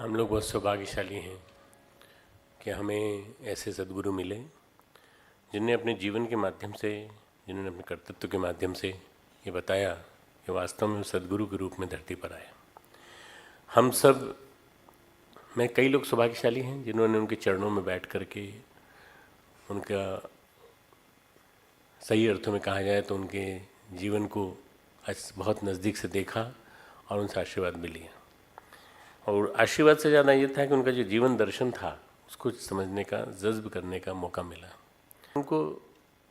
हम लोग बहुत सौभाग्यशाली हैं कि हमें ऐसे सद्गुरु मिले जिनने अपने जीवन के माध्यम से, जिन्होंने अपने कर्तृत्व के माध्यम से ये बताया कि वास्तव में सद्गुरु के रूप में धरती पर आए। हम सब में कई लोग सौभाग्यशाली हैं जिन्होंने उनके चरणों में बैठ करके उनका सही अर्थों में कहा जाए तो उनके जीवन को बहुत नज़दीक से देखा और उनसे आशीर्वाद भी लिया। और आशीर्वाद से ज़्यादा ये था कि उनका जो जीवन दर्शन था उसको समझने का, जज्ब करने का मौका मिला। उनको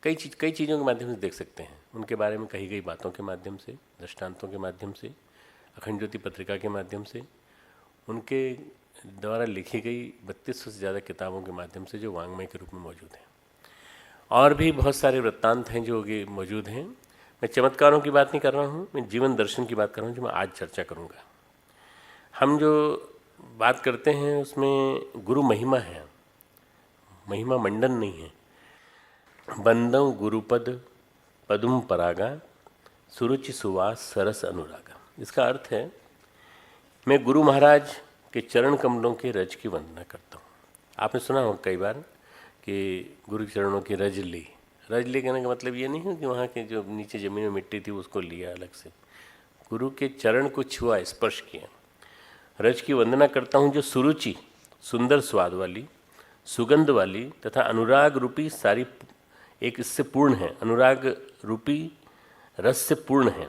कई चीज़ों के माध्यम से देख सकते हैं। उनके बारे में कही गई बातों के माध्यम से, दृष्टांतों के माध्यम से, अखंड ज्योति पत्रिका के माध्यम से, उनके द्वारा लिखी गई 3200 से ज़्यादा किताबों के माध्यम से जो वाङ्मय के रूप में मौजूद हैं। और भी बहुत सारे वृत्तांत हैं जो कि मौजूद हैं। मैं चमत्कारों की बात नहीं कर रहा हूँ, मैं जीवन दर्शन की बात कर रहा हूँ जो मैं आज चर्चा करूँगा। हम जो बात करते हैं उसमें गुरु महिमा है, महिमा मंडन नहीं है। बंदव गुरुपद पदुम परागा सुरुचि सुवास सरस अनुरागा। इसका अर्थ है मैं गुरु महाराज के चरण कमलों के रज की वंदना करता हूँ। आपने सुना हो कई बार कि गुरु चरणों की रज ली। रज ले कहने का मतलब ये नहीं है कि वहाँ के जो नीचे ज़मीन में मिट्टी थी उसको लिया अलग से, गुरु के चरण को छुआ, स्पर्श किया। रज की वंदना करता हूँ जो सुरुचि, सुंदर स्वाद वाली, सुगंध वाली तथा अनुराग रूपी सारी एक इससे पूर्ण है, अनुराग रूपी रस से पूर्ण है।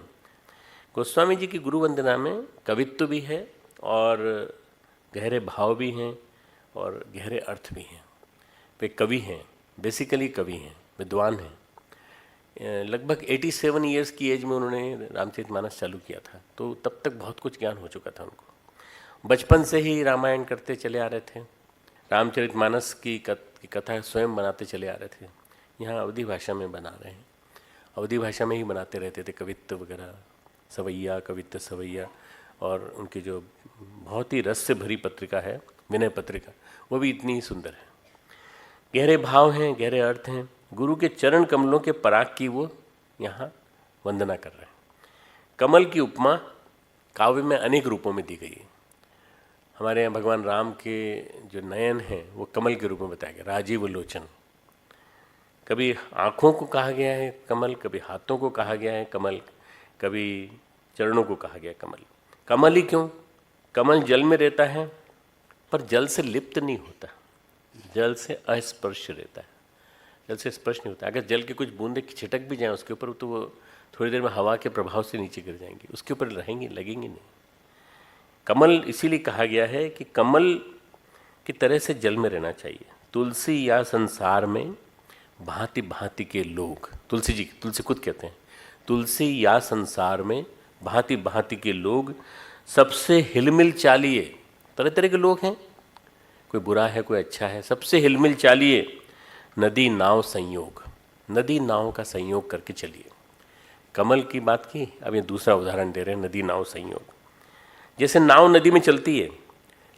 गोस्वामी जी की गुरु वंदना में कवित्व भी है और गहरे भाव भी हैं और गहरे अर्थ भी हैं। वे कवि हैं, बेसिकली कवि हैं, विद्वान हैं। लगभग 87 ईयर्स की एज में उन्होंने रामचरितमानस चालू किया था, तो तब तक बहुत कुछ ज्ञान हो चुका था उनको। बचपन से ही रामायण करते चले आ रहे थे, रामचरितमानस की कथा स्वयं बनाते चले आ रहे थे। यहाँ अवधी भाषा में बना रहे हैं, अवधी भाषा में ही बनाते रहते थे कवित्व वगैरह, सवैया, कवित्व सवैया। और उनकी जो बहुत ही रस से भरी पत्रिका है विनय पत्रिका, वो भी इतनी ही सुंदर है। गहरे भाव हैं, गहरे अर्थ हैं। गुरु के चरण कमलों के पराग की वो यहाँ वंदना कर रहे हैं। कमल की उपमा काव्य में अनेक रूपों में दी गई है। हमारे यहाँ भगवान राम के जो नयन हैं वो कमल के रूप में बताया गया, राजीव लोचन। कभी आँखों को कहा गया है कमल, कभी हाथों को कहा गया है कमल, कभी चरणों को कहा गया कमल। कमल ही क्यों? कमल जल में रहता है पर जल से लिप्त नहीं होता, जल से अस्पर्श रहता है, जल से स्पर्श नहीं होता। अगर जल के कुछ बूंदे छिटक भी जाएं उसके ऊपर तो वो थोड़ी देर में हवा के प्रभाव से नीचे गिर जाएंगी, उसके ऊपर रहेंगी, लगेंगी नहीं। कमल इसीलिए कहा गया है कि कमल की तरह से जल में रहना चाहिए। तुलसी या संसार में भांति भांति के लोग, तुलसी खुद कहते हैं, तुलसी या संसार में भांति भांति के लोग सबसे हिलमिल चालिए। तरह तरह के लोग हैं, कोई बुरा है कोई अच्छा है, सबसे हिलमिल चालिए। नदी नाव संयोग, नदी नाव का संयोग करके चलिए। कमल की बात की, अब ये दूसरा उदाहरण दे रहे हैं, नदी नाव संयोग। जैसे नाव नदी में चलती है,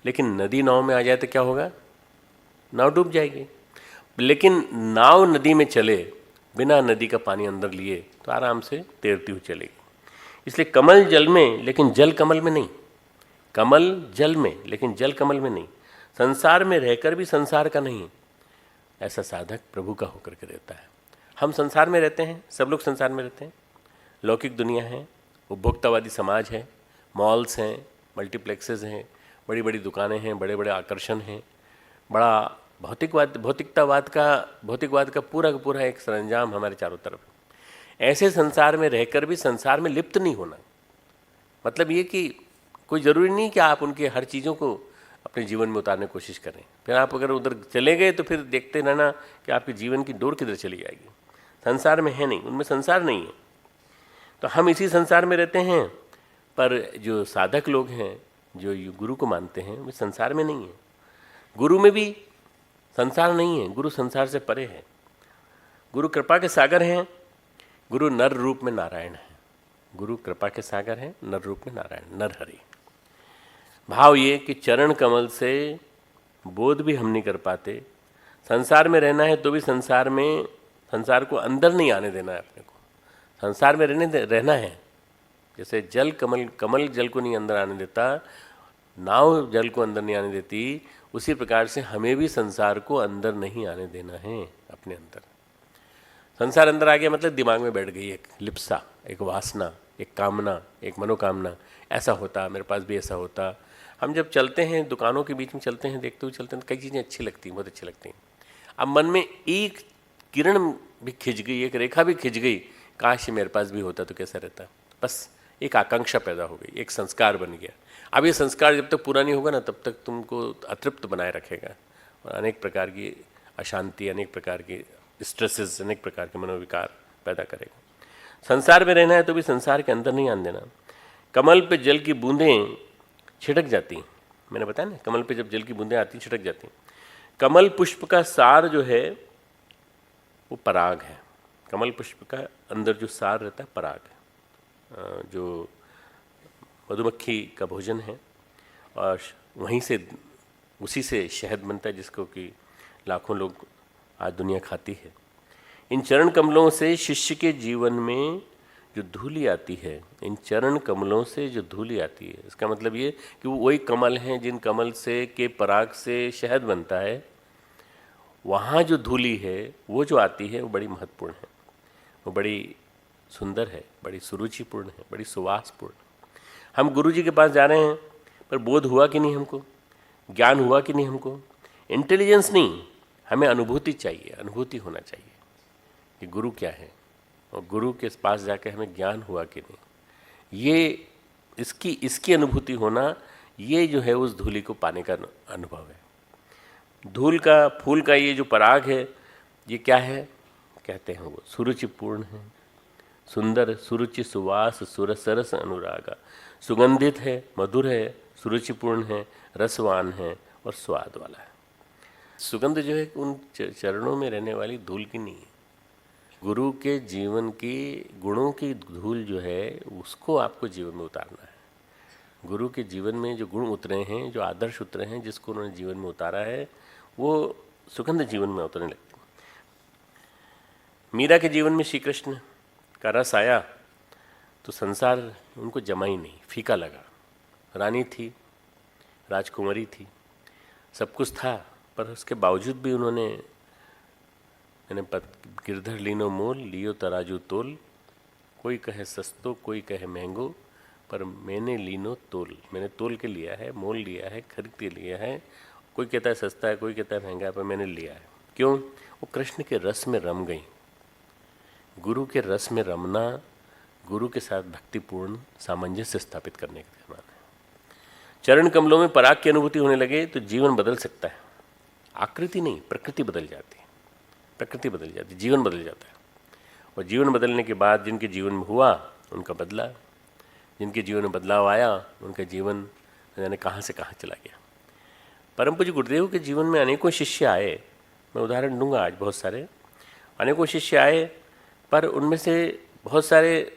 लेकिन नदी नाव में आ जाए तो क्या होगा? नाव डूब जाएगी। लेकिन नाव नदी में चले बिना नदी का पानी अंदर लिए तो आराम से तैरती हुई चलेगी। इसलिए कमल जल में लेकिन जल कमल में नहीं, कमल जल में लेकिन जल कमल में नहीं। संसार में रहकर भी संसार का नहीं, ऐसा साधक प्रभु का होकर के रहता है। हम संसार में रहते हैं, सब लोग संसार में रहते हैं। लौकिक दुनिया है, उपभोक्तावादी समाज है, मॉल्स हैं, मल्टीप्लेक्सेस हैं, बड़ी बड़ी दुकानें हैं, बड़े बड़े आकर्षण हैं, बड़ा भौतिकवाद का पूरा एक सरंजाम हमारे चारों तरफ है। ऐसे संसार में रहकर भी संसार में लिप्त नहीं होना, मतलब ये कि कोई ज़रूरी नहीं कि आप उनके हर चीज़ों को अपने जीवन में उतारने की कोशिश करें। फिर आप अगर उधर चले गए तो फिर देखते रहना कि आपके जीवन की डोर किधर चली जाएगी। संसार में है नहीं, उनमें संसार नहीं है। तो हम इसी संसार में रहते हैं, पर जो साधक लोग हैं, जो गुरु को मानते हैं, वे संसार में नहीं है। गुरु में भी संसार नहीं है, गुरु संसार से परे है। गुरु कृपा के सागर हैं, गुरु नर रूप में नारायण है। गुरु कृपा के सागर हैं, नर रूप में नारायण, नरहरि। भाव ये कि चरण कमल से बोध भी हम नहीं कर पाते। संसार में रहना है तो भी संसार को अंदर नहीं आने देना है अपने को, संसार में रहना है। जैसे जल कमल जल को नहीं अंदर आने देता, नाव जल को अंदर नहीं आने देती, उसी प्रकार से हमें भी संसार को अंदर नहीं आने देना है। अपने अंदर संसार अंदर आ गया मतलब दिमाग में बैठ गई एक लिप्सा, एक वासना, एक कामना, एक मनोकामना, ऐसा होता, मेरे पास भी ऐसा होता। हम जब चलते हैं, दुकानों के बीच में चलते हैं, देखते हुए चलते हैं, तो कई चीज़ें अच्छी लगती हैं, बहुत अच्छी लगती हैं। अब मन में एक किरण भी खिंच गई, एक रेखा भी खिंच गई, काश मेरे पास भी होता तो कैसा रहता। बस एक आकांक्षा पैदा हो गई, एक संस्कार बन गया। अब ये संस्कार जब तक पूरा नहीं होगा ना, तब तक तुमको अतृप्त बनाए रखेगा और अनेक प्रकार की अशांति, अनेक प्रकार की स्ट्रेसेस, अनेक प्रकार के मनोविकार पैदा करेगा। संसार में रहना है तो भी संसार के अंदर नहीं आने देना। कमल पे जल की बूंदें छिटक जाती, मैंने बताया ना, कमल पे जब जल की बूंदें आती छिटक जाती। कमल पुष्प का सार जो है वो पराग है। कमल पुष्प का अंदर जो सार रहता है पराग है, जो मधुमक्खी का भोजन है, और वहीं से, उसी से शहद बनता है, जिसको कि लाखों लोग आज दुनिया खाती है। इन चरण कमलों से शिष्य के जीवन में जो धूली आती है, इन चरण कमलों से जो धूली आती है, इसका मतलब ये कि वो वही कमल हैं जिन कमल से के पराग से शहद बनता है। वहाँ जो धूली है वो जो आती है वो बड़ी महत्वपूर्ण है, वो बड़ी सुंदर है, बड़ी सुरुचिपूर्ण है, बड़ी सुवासपूर्ण। हम गुरु जी के पास जा रहे हैं, पर बोध हुआ कि नहीं हमको, ज्ञान हुआ कि नहीं हमको, इंटेलिजेंस नहीं, हमें अनुभूति चाहिए, अनुभूति होना चाहिए कि गुरु क्या है, और गुरु के पास जाकर हमें ज्ञान हुआ कि नहीं। ये इसकी अनुभूति होना, ये जो है उस धूली को पाने का अनुभव है। धूल का, फूल का ये जो पराग है, ये क्या है, कहते हैं वो सुरुचिपूर्ण है, सुंदर, सुरुचि, सुवास, सरस अनुरागा, सुगंधित है, मधुर है, सुरुचिपूर्ण है, रसवान है और स्वाद वाला है। सुगंध जो है उन चरणों में रहने वाली धूल की नहीं है। गुरु के जीवन की गुणों की धूल जो है उसको आपको जीवन में उतारना है। गुरु के जीवन में जो गुण उतरे हैं, जो आदर्श उतरे हैं, जिसको उन्होंने जीवन में उतारा है, वो सुगंध जीवन में उतरने लगती है। मीरा के जीवन में श्री कृष्ण का रस आया तो संसार उनको जमा ही नहीं, फीका लगा। रानी थी, राजकुमारी थी, सब कुछ था, पर उसके बावजूद भी उन्होंने, मैंने गिरधर लीनो मोल, लियो तराजू तोल, कोई कहे सस्तो, कोई कहे महंगो, पर मैंने लीनो तोल, मैंने तोल के लिया है, मोल लिया है, खरीद के लिया है। कोई कहता है सस्ता है, कोई कहता है महंगा है, पर मैंने लिया है। क्यों? वो कृष्ण के रस में रम गई। गुरु के रस में रमना, गुरु के साथ भक्तिपूर्ण सामंजस्य स्थापित करने का निर्माण है। चरण कमलों में पराग की अनुभूति होने लगे तो जीवन बदल सकता है। आकृति नहीं, प्रकृति बदल जाती है, प्रकृति बदल जाती है, जीवन बदल जाता है। और जीवन बदलने के बाद जिनके जीवन में हुआ उनका बदला, जिनके जीवन में बदलाव आया उनका जीवन जाने कहाँ से कहाँ चला गया। परम पूज्य गुरुदेव के जीवन में अनेकों शिष्य आए, मैं उदाहरण दूंगा आज, बहुत सारे अनेकों शिष्य आए, पर उनमें से बहुत सारे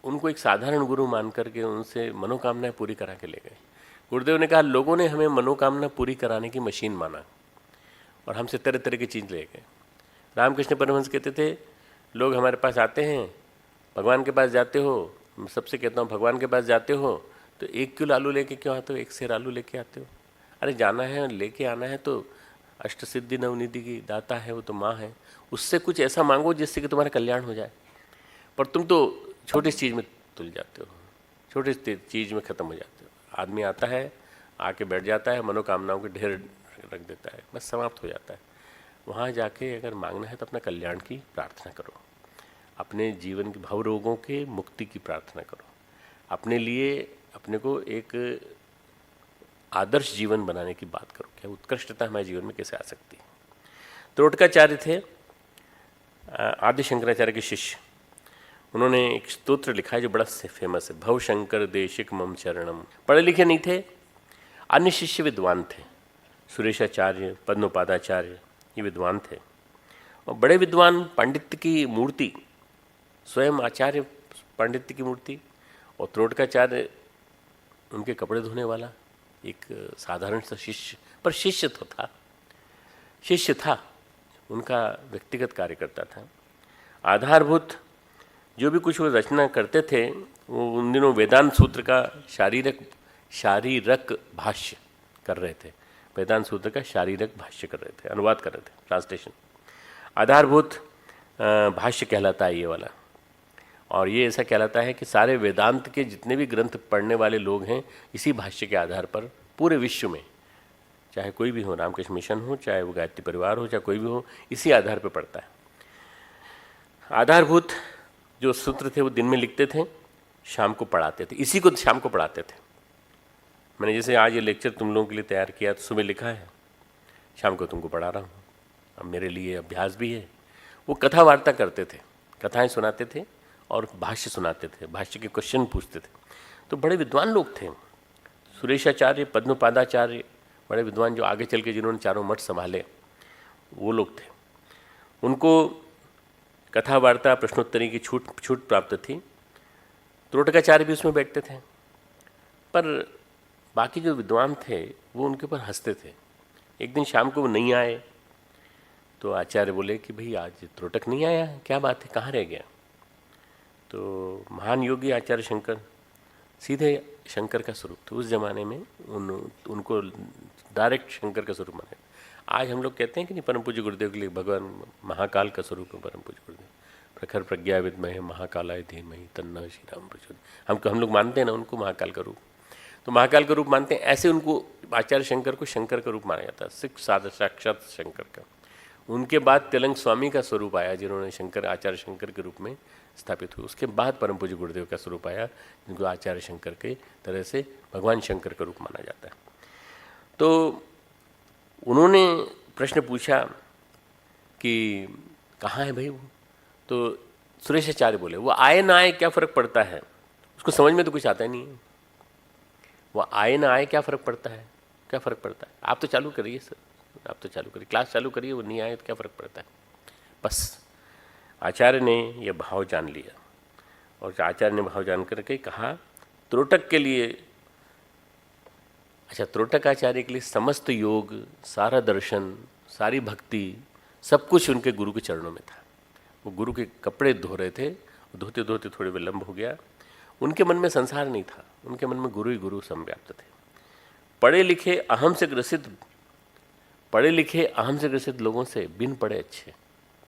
उनको एक साधारण गुरु मान करके उनसे मनोकामनाएं पूरी करा के ले गए। गुरुदेव ने कहा, लोगों ने हमें मनोकामना पूरी कराने की मशीन माना और हमसे तरह तरह की चीज़ ले गए। रामकृष्ण परमहंस कहते थे, लोग हमारे पास आते हैं, भगवान के पास जाते हो, मैं सबसे कहता हूँ भगवान के पास जाते हो तो 1 किलो आलू लेके क्यों आते हो, 1 सेर आलू लेके आते हो? अरे जाना है, लेके आना है तो अष्ट सिद्धि नवनिधि की दाता है, वो तो माँ है, उससे कुछ ऐसा मांगो जिससे कि तुम्हारा कल्याण हो जाए। पर तुम तो छोटी चीज़ में तुल जाते हो, छोटी चीज़ में ख़त्म हो जाते हो। आदमी आता है, आके बैठ जाता है, मनोकामनाओं के ढेर रख देता है, बस समाप्त हो जाता है। वहाँ जाके अगर मांगना है तो अपना कल्याण की प्रार्थना करो, अपने जीवन के भव रोगों के मुक्ति की प्रार्थना करो, अपने लिए अपने को एक आदर्श जीवन बनाने की बात करो। क्या उत्कृष्टता हमारे जीवन में कैसे आ सकती है? त्रोटकाचार्य थे आदि शंकराचार्य के शिष्य, उन्होंने एक स्तोत्र लिखा है जो बड़ा फेमस है, भव शंकर देशिक मम चरणम। पढ़े लिखे नहीं थे, अन्य शिष्य विद्वान थे, सुरेशाचार्य, पद्मपादाचार्य, ये विद्वान थे और बड़े विद्वान, पांडित्य की मूर्ति, स्वयं आचार्य पांडित्य की मूर्ति। और त्रोटकाचार्य उनके कपड़े धोने वाला एक साधारण सा शिष्य, पर शिष्य तो था, शिष्य था, उनका व्यक्तिगत कार्य करता था। आधारभूत जो भी कुछ वो रचना करते थे, वो उन दिनों वेदांत सूत्र का शारीरक भाष्य कर रहे थे, वेदांत सूत्र का शारीरक भाष्य कर रहे थे, अनुवाद कर रहे थे, ट्रांसलेशन। आधारभूत भाष्य कहलाता है ये वाला। और ये ऐसा कहलाता है कि सारे वेदांत के जितने भी ग्रंथ पढ़ने वाले लोग हैं, इसी भाष्य के आधार पर पूरे विश्व में, चाहे कोई भी हो, रामकृष्ण मिशन हो, चाहे वो गायत्री परिवार हो, चाहे कोई भी हो, इसी आधार पर पढ़ता है। आधारभूत जो सूत्र थे वो दिन में लिखते थे, शाम को पढ़ाते थे, इसी को शाम को पढ़ाते थे। मैंने जैसे आज ये लेक्चर तुम लोगों के लिए तैयार किया, तो सुबह लिखा है, शाम को तुमको पढ़ा रहा हूँ। अब मेरे लिए अभ्यास भी है। वो कथा वार्ता करते थे, कथाएं सुनाते थे और भाष्य सुनाते थे, भाष्य के क्वेश्चन पूछते थे। तो बड़े विद्वान लोग थे, सुरेशाचार्य, पद्मपादाचार्य, बड़े विद्वान जो आगे चल के जिन्होंने चारों मठ संभाले, वो लोग थे। उनको कथा वार्ता प्रश्नोत्तरी की छूट प्राप्त थी। त्रोटकाचार्य भी उसमें बैठते थे, पर बाकी जो विद्वान थे वो उनके ऊपर हंसते थे। एक दिन शाम को वो नहीं आए तो आचार्य बोले कि भाई आज त्रोटक नहीं आया, क्या बात है, कहाँ रह गया? तो महान योगी आचार्य शंकर सीधे शंकर का स्वरूप थे उस जमाने में, उनको डायरेक्ट शंकर का स्वरूप माने। आज हम लोग कहते हैं कि नहीं, परम पूज्य गुरुदेव के लिए भगवान महाकाल का स्वरूप है परम पूज्य गुरुदेव, प्रखर प्रज्ञा विद्महे महाकालाय धीमहि तन्नः श्री राम प्रचोदयात्। हम लोग मानते हैं ना उनको महाकाल का रूप, तो महाकाल का रूप मानते हैं। ऐसे उनको आचार्य शंकर को शंकर का रूप माना जाता है, साक्षात शंकर का। उनके बाद तेलंग स्वामी का स्वरूप आया, जिन्होंने शंकर आचार्य शंकर के रूप में स्थापित हुए। उसके बाद परम पूज्य गुरुदेव का स्वरूप आया, जिनको आचार्य शंकर के तरह से भगवान शंकर का रूप माना जाता है। तो उन्होंने प्रश्न पूछा कि कहाँ है भाई वो? तो सुरेशाचार्य बोले, वो आए ना आए क्या फ़र्क पड़ता है, उसको समझ में तो कुछ आता ही नहीं है। वो आए ना आए क्या फ़र्क पड़ता है, क्या फ़र्क पड़ता है? आप तो चालू करिए सर, आप तो चालू करिए, क्लास चालू करिए, वो नहीं आए तो क्या फ़र्क पड़ता है? बस आचार्य ने यह भाव जान लिया, और आचार्य ने भाव जान करके कहा त्रोटक के लिए, अच्छा त्रोटक आचार्य के लिए समस्त योग, सारा दर्शन, सारी भक्ति, सब कुछ उनके गुरु के चरणों में था। वो गुरु के कपड़े धो रहे थे, धोते धोते थोड़े विलंब हो गया। उनके मन में संसार नहीं था, उनके मन में गुरु ही गुरु संव्याप्त थे। पढ़े लिखे अहम से ग्रसित लोगों से बिन पढ़े अच्छे।